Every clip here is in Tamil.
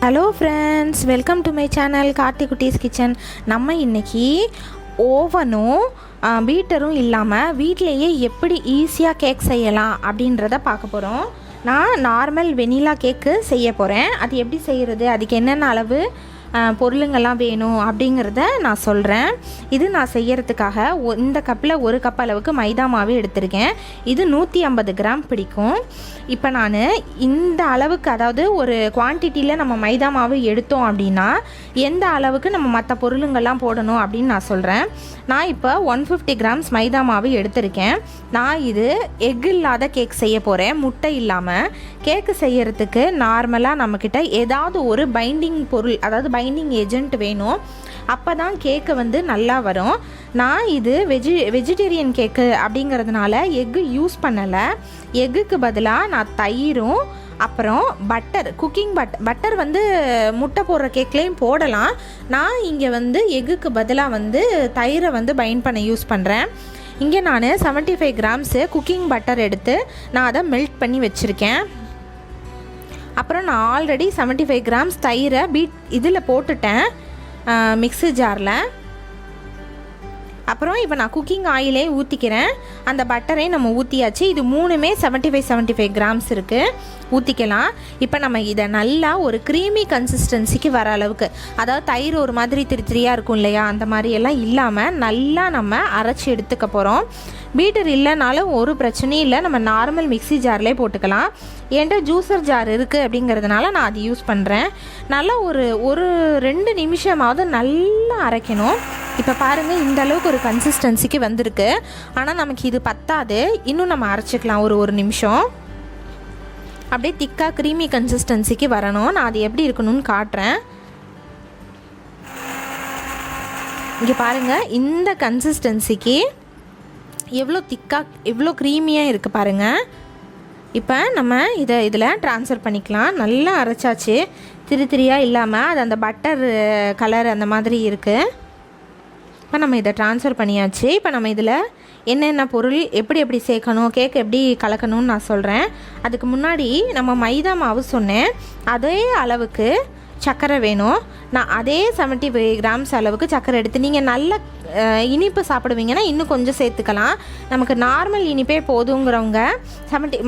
Hello friends, welcome to my channel Karthi குட்டீஸ் கிச்சன். நம்ம இன்றைக்கி ஓவனும் பீட்டரும் இல்லாமல் வீட்டிலையே எப்படி ஈஸியாக கேக் செய்யலாம் அப்படின்றத பார்க்க போகிறோம். நான் நார்மல் வெனிலா கேக்கு செய்ய போகிறேன். அது எப்படி செய்கிறது, அதுக்கு என்னென்ன அளவு பொருளுங்கள்லாம் வேணும் அப்படிங்கிறத நான் சொல்கிறேன். இது நான் செய்கிறதுக்காக இந்த கப்பில் 1 கப் அளவுக்கு மைதா மாவு எடுத்திருக்கேன். இது 150 கிராம் பிடிக்கும். இப்போ நான் இந்த அளவுக்கு, அதாவது ஒரு குவான்டிட்டியில் நம்ம மைதா மாவு எடுத்தோம் அப்படின்னா எந்த அளவுக்கு நம்ம மற்ற பொருளுங்கள்லாம் போடணும் அப்படின்னு நான் சொல்கிறேன். நான் இப்போ 150 கிராம்ஸ் மைதா மாவு எடுத்திருக்கேன். நான் இது எக் இல்லாத கேக் செய்ய போகிறேன், முட்டை இல்லாமல். கேக்கு செய்கிறதுக்கு நார்மலாக நம்மக்கிட்ட ஏதாவது ஒரு பைண்டிங் பொருள், அதாவது பைண்டிங் ஏஜென்ட் வேணும். அப்போ தான் கேக்கு வந்து நல்லா வரும். நான் இது வெஜிடேரியன் கேக்கு அப்படிங்கிறதுனால எக்கு யூஸ் பண்ணலை. எக்குக்கு பதிலாக நான் தயிரும் அப்புறம் பட்டர், குக்கிங் பட்டர் வந்து முட்டை போடுற கேக்லேயும் போடலாம். நான் இங்கே வந்து எக்குக்கு பதிலாக வந்து தயிரை வந்து பைண்ட் பண்ண யூஸ் பண்ணுறேன். இங்கே நான் 75 கிராம்ஸு குக்கிங் பட்டர் எடுத்து நான் அதை மெல்ட் பண்ணி வச்சுருக்கேன். அப்புறம் நான் ஆல்ரெடி 75 கிராம்ஸ் தயிரை இதில் போட்டுட்டேன், மிக்ஸி ஜாரில். அப்புறம் இப்போ நான் குக்கிங் ஆயிலே ஊற்றிக்கிறேன். அந்த பட்டரை நம்ம ஊற்றியாச்சு. இது மூணுமே 75 கிராம்ஸ் இருக்குது, ஊற்றிக்கலாம். இப்போ நம்ம இதை நல்லா ஒரு க்ரீமி கன்சிஸ்டன்சிக்கு வர அளவுக்கு, அதாவது தயிர் ஒரு மாதிரி திரியாக இருக்கும் இல்லையா, அந்த மாதிரியெல்லாம் இல்லாமல் நல்லா நம்ம அரைச்சி எடுத்துக்க போகிறோம். பீட்டர் இல்லைனாலும் ஒரு பிரச்சனையும் இல்லை, நம்ம நார்மல் மிக்ஸி ஜார்லேயே போட்டுக்கலாம். என்கிட்ட ஜூஸர் ஜார் இருக்குது அப்படிங்கிறதுனால நான் அது யூஸ் பண்ணுறேன். நல்லா ஒரு 2 நிமிஷமாவது நல்லா அரைக்கணும். இப்போ பாருங்கள், இந்த அளவுக்கு ஒரு கன்சிஸ்டன்சிக்கு வந்திருக்கு. ஆனால் நமக்கு இது பத்தாது, இன்னும் நம்ம அரைச்சிக்கலாம் ஒரு நிமிஷம். அப்படியே திக்காக க்ரீமி கன்சிஸ்டன்சிக்கு வரணும். நான் அது எப்படி இருக்கணும்னு காட்டுறேன். இங்கே பாருங்கள், இந்த கன்சிஸ்டன்சிக்கு எவ்வளோ திக்காக எவ்வளோ க்ரீமியாக இருக்குது பாருங்கள். இப்போ நம்ம இதில் ட்ரான்ஸ்ஃபர் பண்ணிக்கலாம். நல்லா அரைச்சாச்சு, திரியாக இல்லாமல். அது அந்த பட்டர் கலர் அந்த மாதிரி இருக்குது. இப்போ நம்ம இதை ட்ரான்ஸ்ஃபர் பண்ணியாச்சு. இப்போ நம்ம இதில் என்னென்ன பொருள் எப்படி சேர்க்கணும், கேக் எப்படி கலக்கணும்னு நான் சொல்கிறேன். அதுக்கு முன்னாடி நம்ம மைதா மாவு சொன்னேன், அதே அளவுக்கு சர்க்கரை வேணும். நான் அதே 75 கிராம்ஸ் அளவுக்கு சர்க்கரை எடுத்து, நீங்கள் நல்ல இனிப்பு சாப்பிடுவீங்கன்னா இன்னும் கொஞ்சம் சேர்த்துக்கலாம். நமக்கு நார்மல் இனிப்பே போதுங்கிறவங்க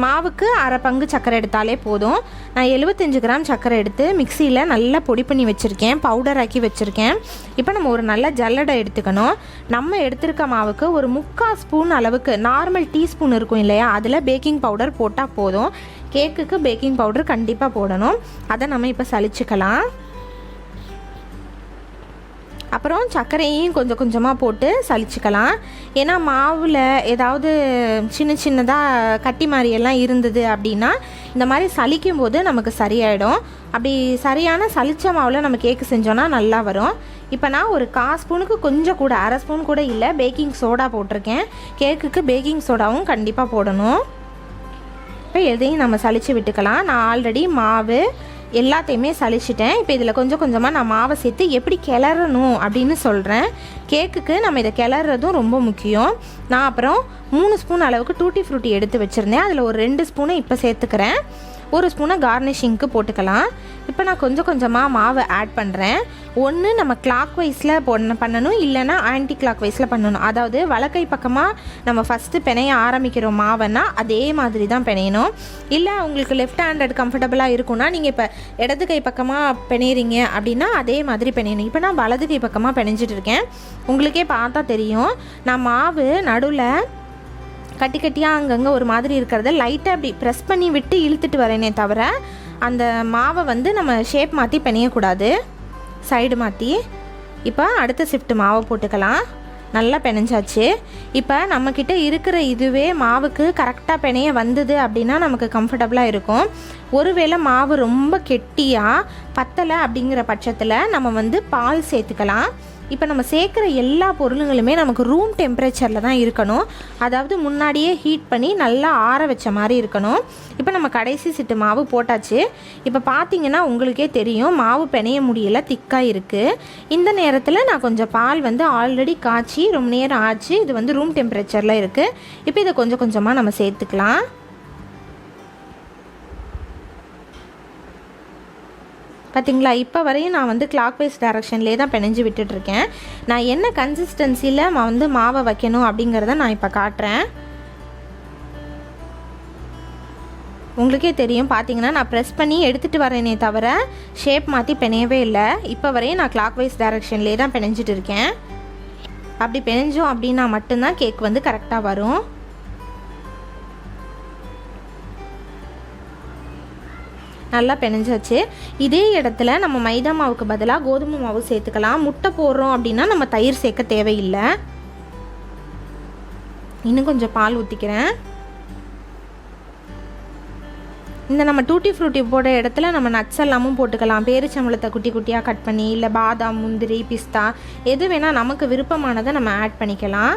மாவுக்கு அரை பங்கு சர்க்கரை எடுத்தாலே போதும். நான் 75 கிராம் சர்க்கரை எடுத்து மிக்சியில் நல்லா பொடி பண்ணி வச்சுருக்கேன், பவுடர் ஆக்கி வச்சுருக்கேன். இப்போ நம்ம ஒரு நல்ல ஜல்லடை எடுத்துக்கணும். நம்ம எடுத்துருக்க மாவுக்கு ஒரு 3/4 ஸ்பூன் அளவுக்கு, நார்மல் டீஸ்பூன் இருக்கும் இல்லையா, அதில் பேக்கிங் பவுடர் போட்டால் போதும். கேக்குக்கு பேக்கிங் பவுடர் கண்டிப்பாக போடணும். அதை நம்ம இப்போ சலிச்சுக்கலாம். அப்புறம் சர்க்கரையும் கொஞ்சம் கொஞ்சமாக போட்டு சலிச்சுக்கலாம். ஏன்னா மாவில் ஏதாவது சின்னதாக கட்டி மாதிரியெல்லாம் இருந்தது அப்படின்னா இந்த மாதிரி சலிக்கும் போது நமக்கு சரியாயிடும். அப்படி சரியான சலிச்ச மாவில் நம்ம கேக்கு செஞ்சோன்னா நல்லா வரும். இப்போ நான் ஒரு 1/4 ஸ்பூனுக்கு கொஞ்சம் கூட, அரை ஸ்பூன் கூட இல்லை, பேக்கிங் சோடா போட்டிருக்கேன். கேக்குக்கு பேக்கிங் சோடாவும் கண்டிப்பாக போடணும். இப்போ எதையும் நம்ம சலிச்சு விட்டுக்கலாம். நான் ஆல்ரெடி மாவு எல்லாத்தையுமே சலிச்சிட்டேன். இப்போ இதில் கொஞ்சம் கொஞ்சமாக நான் மாவை சேர்த்து எப்படி கிளறணும் அப்படின்னு சொல்கிறேன். கேக்குக்கு நம்ம இதை கிளறதும் ரொம்ப முக்கியம். நான் அப்புறம் 3 ஸ்பூன் அளவுக்கு டூட்டி ஃப்ரூட்டி எடுத்து வச்சுருந்தேன். அதில் ஒரு 2 ஸ்பூனை இப்போ சேர்த்துக்கிறேன். 1 ஸ்பூனை கார்னிஷிங்க்கு போட்டுக்கலாம். இப்போ நான் கொஞ்சம் கொஞ்சமாக மாவை ஆட் பண்ணுறேன். ஒன்று நம்ம கிளாக் வைஸில் பண்ணணும், இல்லைனா ஆன்டி கிளாக் வைஸில் பண்ணணும். அதாவது வலக்கை பக்கமாக நம்ம ஃபஸ்ட்டு பிணைய ஆரம்பிக்கிறோம் மாவைன்னா அதே மாதிரி தான் பிணையணும். இல்லை உங்களுக்கு லெஃப்ட் ஹேண்டட் கம்ஃபர்டபுளாக இருக்குன்னா நீங்கள் இப்போ இடது கை பக்கமாக பிணையிறீங்க அப்படின்னா அதே மாதிரி பிணையணும். இப்போ நான் வலது கை பக்கமாக பிணைஞ்சிட்டு இருக்கேன். உங்களுக்கே பார்த்தா தெரியும், நான் மாவு நடுவில் கட்டியாக அங்கங்கே ஒரு மாதிரி இருக்கிறத லைட்டாக அப்படி ப்ரெஸ் பண்ணி விட்டு இழுத்துட்டு வரேனே தவிர அந்த மாவை வந்து நம்ம ஷேப் மாற்றி பிணையக்கூடாது, சைடு மாற்றி. இப்போ அடுத்த ஷிஃப்ட் மாவை போட்டுக்கலாம். நல்லா பிணைஞ்சாச்சு. இப்போ நம்மக்கிட்ட இருக்கிற இதுவே மாவுக்கு கரெக்டாக பிணைய வந்தது அப்படின்னா நமக்கு கம்ஃபர்டபுளாக இருக்கும். ஒருவேளை மாவு ரொம்ப கெட்டியாக பத்தலை அப்படிங்கிற பட்சத்தில் நம்ம வந்து பால் சேர்த்துக்கலாம். இப்போ நம்ம சேர்க்குற எல்லா பொருளுங்களுமே நமக்கு ரூம் டெம்பரேச்சரில் தான் இருக்கணும். அதாவது முன்னாடியே ஹீட் பண்ணி நல்லா ஆற வச்ச மாதிரி இருக்கணும். இப்போ நம்ம கடைசி சிட்டு மாவு போட்டாச்சு. இப்போ பார்த்தீங்கன்னா உங்களுக்கே தெரியும், மாவு பிணைய முடியல, திக்காக இருக்குது. இந்த நேரத்தில் நான் கொஞ்சம் பால் வந்து ஆல்ரெடி காய்ச்சி ரொம்ப நேரம் ஆச்சு, இது வந்து ரூம் டெம்பரேச்சரில் இருக்குது. இப்போ இதை கொஞ்சம் கொஞ்சமாக நம்ம சேர்த்துக்கலாம். பார்த்திங்களா, இப்போ வரையும் நான் வந்து கிளாக் வைஸ் டைரக்ஷன்லேயே தான் பிணைஞ்சு விட்டுட்ருக்கேன். நான் என்ன கன்சிஸ்டன்சியில் வந்து மாவை வைக்கணும் அப்படிங்கிறத நான் இப்போ காட்டுறேன். உங்களுக்கே தெரியும், பார்த்தீங்கன்னா நான் ப்ரெஸ் பண்ணி எடுத்துகிட்டு வரேனே தவிர ஷேப் மாற்றி பிணையவே இல்லை. இப்போ வரையும் நான் கிளாக் வைஸ் டைரக்ஷன்லேயே தான் பிணைஞ்சிட்டு இருக்கேன். அப்படி பிணைஞ்சோம் அப்படின்னா மட்டும்தான் கேக் வந்து கரெக்டாக வரும். நல்லா பிணைஞ்சாச்சு. இதே இடத்துல நம்ம மைதா மாவுக்கு பதிலாக கோதுமை மாவு சேர்த்துக்கலாம். முட்டை போடுறோம் அப்படின்னா நம்ம தயிர் சேர்க்க தேவையில்லை. இன்னும் கொஞ்சம் பால் ஊற்றிக்கிறேன். இந்த நம்ம டூட்டி ஃப்ரூட்டி போட இடத்துல நம்ம நட்ஸ் எல்லாமும் போட்டுக்கலாம். பேரிச்சம்பழத்தை குட்டி குட்டியாக கட் பண்ணி, இல்லை பாதாம், முந்திரி, பிஸ்தா எது வேணால் நமக்கு விருப்பமானதை நம்ம ஆட் பண்ணிக்கலாம்.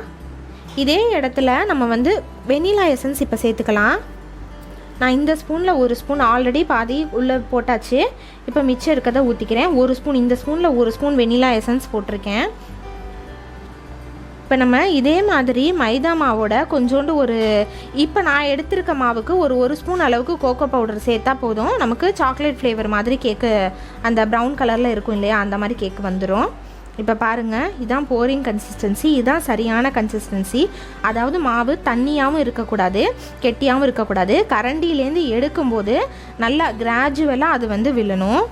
இதே இடத்துல நம்ம வந்து வெனிலா எசன்ஸ் இப்போ சேர்த்துக்கலாம். நான் இந்த ஸ்பூனில் 1 ஸ்பூன் ஆல்ரெடி பாதி உள்ளே போட்டாச்சு. இப்போ மிச்சம் இருக்கிறத ஊற்றிக்கிறேன். 1 ஸ்பூன், இந்த ஸ்பூனில் 1 ஸ்பூன் வெனிலா எசன்ஸ் போட்டிருக்கேன். இப்போ நம்ம இதே மாதிரி மைதா மாவோட கொஞ்சோண்டு இப்போ நான் எடுத்திருக்க மாவுக்கு ஒரு ஸ்பூன் அளவுக்கு கோகோ பவுடர் சேர்த்தா போதும். நமக்கு சாக்லேட் ஃப்ளேவர் மாதிரி கேக்கு, அந்த ப்ரௌன் கலரில் இருக்கும் இல்லையா, அந்த மாதிரி கேக்கு வந்துடும். இப்போ பாருங்கள், இதான் போரிங் கன்சிஸ்டன்சி. இதுதான் சரியான கன்சிஸ்டன்சி. அதாவது மாவு தண்ணியாகவும் இருக்கக்கூடாது, கெட்டியாகவும் இருக்கக்கூடாது. கரண்டிலேருந்து எடுக்கும்போது நல்லா கிராஜுவலாக அது வந்து விழணும்.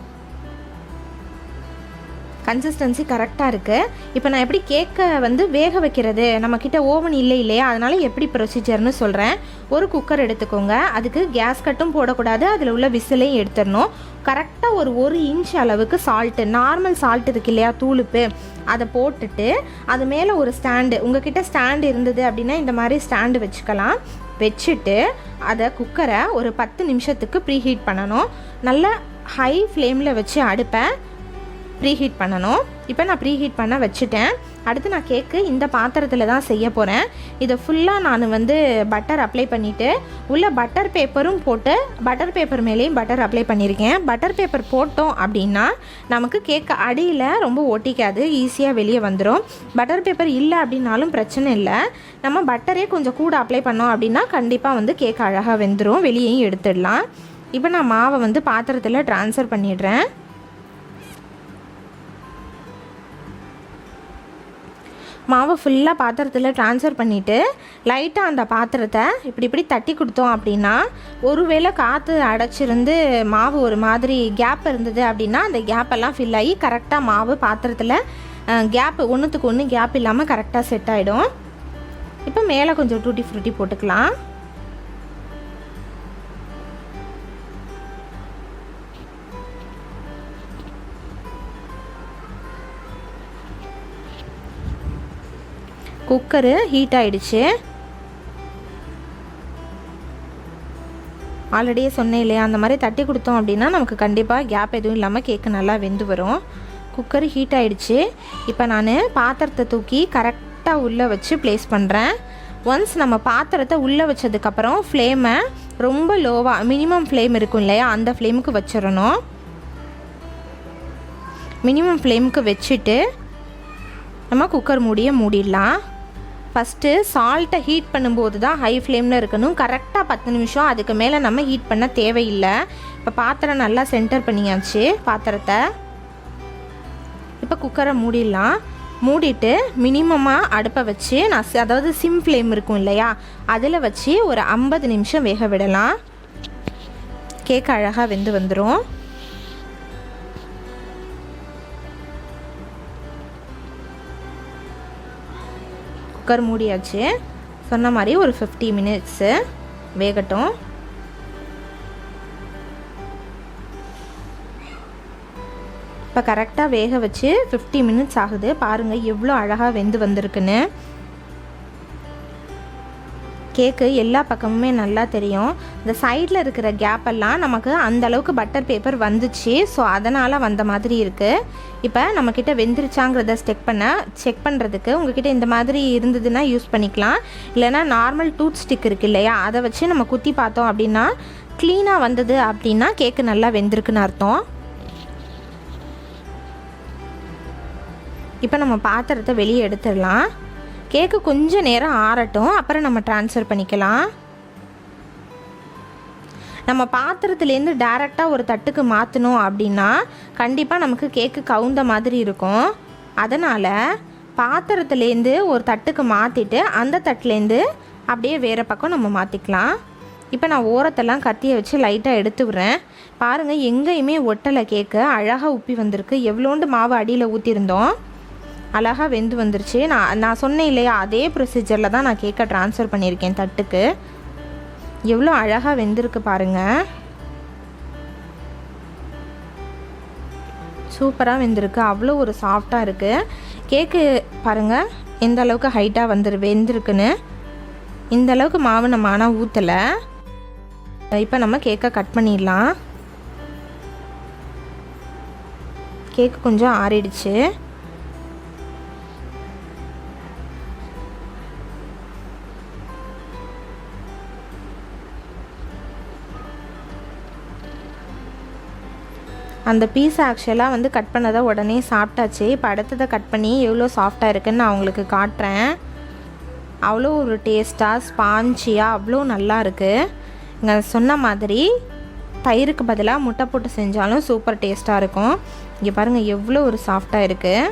கன்சிஸ்டன்சி கரெக்டாக இருக்குது. இப்போ நான் எப்படி கேக்கை வந்து வேக வைக்கிறது, நம்மக்கிட்ட ஓவன் இல்லையா, அதனால் எப்படி ப்ரொசீஜர்னு சொல்கிறேன். ஒரு குக்கர் எடுத்துக்கோங்க. அதுக்கு கேஸ் கட்டும் போடக்கூடாது, அதில் உள்ள விசிலையும் எடுத்துடணும். கரெக்டாக ஒரு இன்ச் அளவுக்கு சால்ட்டு, நார்மல் சால்ட் இருக்கு இல்லையா, தூளுப்பு, அதை போட்டுட்டு அது மேலே ஒரு ஸ்டாண்டு, உங்ககிட்ட ஸ்டாண்டு இருந்தது அப்படின்னா இந்த மாதிரி ஸ்டாண்டு வச்சுக்கலாம். வச்சுட்டு அதை குக்கரை ஒரு 10 நிமிஷத்துக்கு ப்ரீஹீட் பண்ணணும். நல்லா ஹை ஃப்ளேமில் வச்சு அடுப்பை ப்ரீஹீட் பண்ணணும். இப்போ நான் ப்ரீஹீட் பண்ண வச்சுட்டேன். அடுத்து நான் கேக்கு இந்த பாத்திரத்தில் தான் செய்ய போகிறேன். இதை ஃபுல்லாக நான் வந்து பட்டர் அப்ளை பண்ணிவிட்டு உள்ள பட்டர் பேப்பரும் போட்டு, பட்டர் பேப்பர் மேலேயும் பட்டர் அப்ளை பண்ணியிருக்கேன். பட்டர் பேப்பர் போட்டோம் அப்படின்னா நமக்கு கேக்கு அடியில் ரொம்ப ஒட்டிக்காது, ஈஸியாக வெளியே வந்துடும். பட்டர் பேப்பர் இல்லை அப்படின்னாலும் பிரச்சனை இல்லை. நம்ம பட்டரே கொஞ்சம் கூட அப்ளை பண்ணோம் அப்படின்னா கண்டிப்பாக வந்து கேக் அழகாக வெந்துடும், வெளியேயும் எடுத்துடலாம். இப்போ நான் மாவை வந்து பாத்திரத்தில் ட்ரான்ஸ்ஃபர் பண்ணிடுறேன். மாவை ஃபுல்லாக பாத்திரத்தில் ட்ரான்ஸ்ஃபர் பண்ணிவிட்டு லைட்டாக அந்த பாத்திரத்தை இப்படி தட்டி கொடுத்தோம் அப்படின்னா, ஒருவேளை காற்று அடைச்சிருந்து மாவு ஒரு மாதிரி கேப் இருந்தது அப்படின்னா அந்த கேப்பெல்லாம் ஃபில் ஆகி கரெக்டாக மாவு பாத்திரத்தில் கேப்பு ஒன்றுத்துக்கு ஒன்று கேப் இல்லாமல் கரெக்டாக செட் ஆகிடும். இப்போ மேலே கொஞ்சம் டூட்டி ஃப்ரூட்டி போட்டுக்கலாம். குக்கரு ஹீட் ஆகிடுச்சு. ஆல்ரெடியே சொன்னேன் இல்லையா, அந்த மாதிரி தட்டி கொடுத்தோம் அப்படின்னா நமக்கு கண்டிப்பாக கேப் எதுவும் இல்லாமல் கேக்கு நல்லா வெந்து வரும். குக்கர் ஹீட் ஆகிடுச்சு. இப்போ நான் பாத்திரத்தை தூக்கி கரெக்டாக உள்ளே வச்சு ப்ளேஸ் பண்ணுறேன். ஒன்ஸ் நம்ம பாத்திரத்தை உள்ளே வச்சதுக்கப்புறம் ஃப்ளேமை ரொம்ப லோவாக, மினிமம் ஃப்ளேம் இருக்கும் இல்லையா, அந்த ஃப்ளேமுக்கு வச்சிடணும். மினிமம் ஃப்ளேமுக்கு வச்சுட்டு நம்ம குக்கர் மூடிடலாம். ஃபஸ்ட்டு சால்ட்டை ஹீட் பண்ணும்போது தான் ஹை ஃப்ளேமில் இருக்கணும். கரெக்டாக 10 நிமிஷம், அதுக்கு மேலே நம்ம ஹீட் பண்ண தேவையில்லை. இப்போ பாத்திரம் நல்லா சென்டர் பண்ணியாச்சு பாத்திரத்தை. இப்போ குக்கரை மூடிடலாம். மூடிட்டு மினிமமாக அடுப்பை வச்சு அதாவது சிம் ஃப்ளேம் இருக்கும் இல்லையா, அதில் வச்சு ஒரு 50 நிமிஷம் வேக விடலாம். கேக் அழகாக வெந்து வந்துடும். குக்கர் மூடியாச்சு. சொன்ன மாதிரி ஒரு 50 மினிட்ஸு வேகட்டும். இப்போ கரெக்டாக வேக வச்சு 50 மினிட்ஸ் ஆகுது. பாருங்கள் எவ்வளோ அழகாக வெந்து வந்திருக்குன்னு. கேக்கு எல்லா பக்கமுமே நல்லா தெரியும். இந்த சைடில் இருக்கிற கேப்பெல்லாம் நமக்கு அந்தளவுக்கு பட்டர் பேப்பர் வந்துச்சு, ஸோ அதனால் வந்த மாதிரி இருக்குது. இப்போ நம்மக்கிட்ட வெந்துருச்சாங்கிறத செக் பண்ணுறதுக்கு உங்ககிட்ட இந்த மாதிரி இருந்ததுன்னா யூஸ் பண்ணிக்கலாம். இல்லைனா நார்மல் டூத் ஸ்டிக் இருக்குது இல்லையா, அதை வச்சு நம்ம குத்தி பார்த்தோம் அப்படின்னா க்ளீனாக வந்தது அப்படின்னா கேக்கு நல்லா வெந்திருக்குன்னு அர்த்தம். இப்போ நம்ம பாத்திரத்தை வெளியே எடுத்துடலாம். கேக்கு கொஞ்சம் நேரம் ஆறட்டும், அப்புறம் நம்ம ட்ரான்ஸ்ஃபர் பண்ணிக்கலாம். நம்ம பாத்திரத்துலேருந்து டைரெக்டாக ஒரு தட்டுக்கு மாற்றணும் அப்படின்னா கண்டிப்பாக நமக்கு கேக்கு கவுந்த மாதிரி இருக்கும். அதனால் பாத்திரத்துலேருந்து ஒரு தட்டுக்கு மாற்றிட்டு அந்த தட்டுலேருந்து அப்படியே வேறு பக்கம் நம்ம மாற்றிக்கலாம். இப்போ நான் ஓரத்தெல்லாம் கத்தியை வச்சு லைட்டாக எடுத்து விட்றேன். பாருங்கள், எங்கேயுமே ஒட்டலை, கேக்கு அழகாக உப்பி வந்திருக்கு. எவ்வளோண்டு மாவு அடியில் ஊற்றிருந்தோம், அழகாக வெந்து வந்துருச்சு. நான் சொன்னேன் இல்லையா, அதே ப்ரொசீஜரில் தான் நான் கேக்கை ட்ரான்ஸ்ஃபர் பண்ணியிருக்கேன் தட்டுக்கு. எவ்வளோ அழகாக வெந்திருக்கு பாருங்கள், சூப்பராக வெந்திருக்கு. அவ்வளோ ஒரு சாஃப்டாக இருக்குது கேக்கு. பாருங்கள் எந்த அளவுக்கு ஹைட்டாக வெந்திருக்குன்னு. இந்த அளவுக்கு மாவு நம்ம ஆனால் ஊற்றலை. இப்போ நம்ம கேக்கை கட் பண்ணிடலாம். கேக்கு கொஞ்சம் ஆறிடுச்சு. அந்த பீஸ் ஆக்சுவலாக வந்து கட் பண்ணதை உடனே சாப்பிட்டாச்சு. இப்போ அடுத்ததை கட் பண்ணி எவ்வளோ சாஃப்டாக இருக்குதுன்னு நான் உங்களுக்கு காட்டுறேன். அவ்வளோ ஒரு டேஸ்ட்டாக ஸ்பாஞ்சியாக அவ்வளோ நல்லா இருக்குது. இங்கே சொன்ன மாதிரி தயிருக்கு பதிலாக முட்டை போட்டு செஞ்சாலும் சூப்பர் டேஸ்ட்டாக இருக்கும். இங்கே பாருங்கள் எவ்வளோ ஒரு சாஃப்டாக இருக்குது.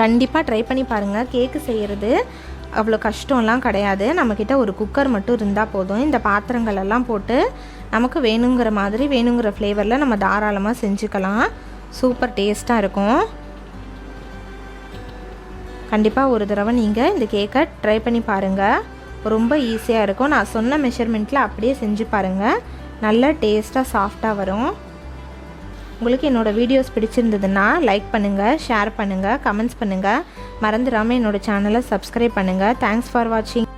கண்டிப்பாக ட்ரை பண்ணி பாருங்கள். கேக்கு செய்கிறது அவ்வளோ கஷ்டம்லாம் கிடையாது. நம்மக்கிட்ட ஒரு குக்கர் மட்டும் இருந்தால் போதும். இந்த பாத்திரங்களெல்லாம் போட்டு நமக்கு வேணுங்கிற மாதிரி வேணுங்கிற ஃப்ளேவரில் நம்ம தாராளமாக செஞ்சுக்கலாம். சூப்பர் டேஸ்ட்டாக இருக்கும். கண்டிப்பாக ஒரு தடவை நீங்கள் இந்த கேக்கை ட்ரை பண்ணி பாருங்கள். ரொம்ப ஈஸியாக இருக்கும். நான் சொன்ன மெஷர்மெண்ட்டில் அப்படியே செஞ்சு பாருங்கள். நல்ல டேஸ்ட்டாக சாஃப்டாக வரும். உங்களுக்கு என்னோடய வீடியோஸ் பிடிச்சிருந்ததுன்னா லைக் பண்ணுங்கள், ஷேர் பண்ணுங்கள், கமெண்ட்ஸ் பண்ணுங்கள். மறந்துடாமல் என்னோடய சேனலை சப்ஸ்கிரைப் பண்ணுங்கள். தேங்க்ஸ் ஃபார் வாட்சிங்.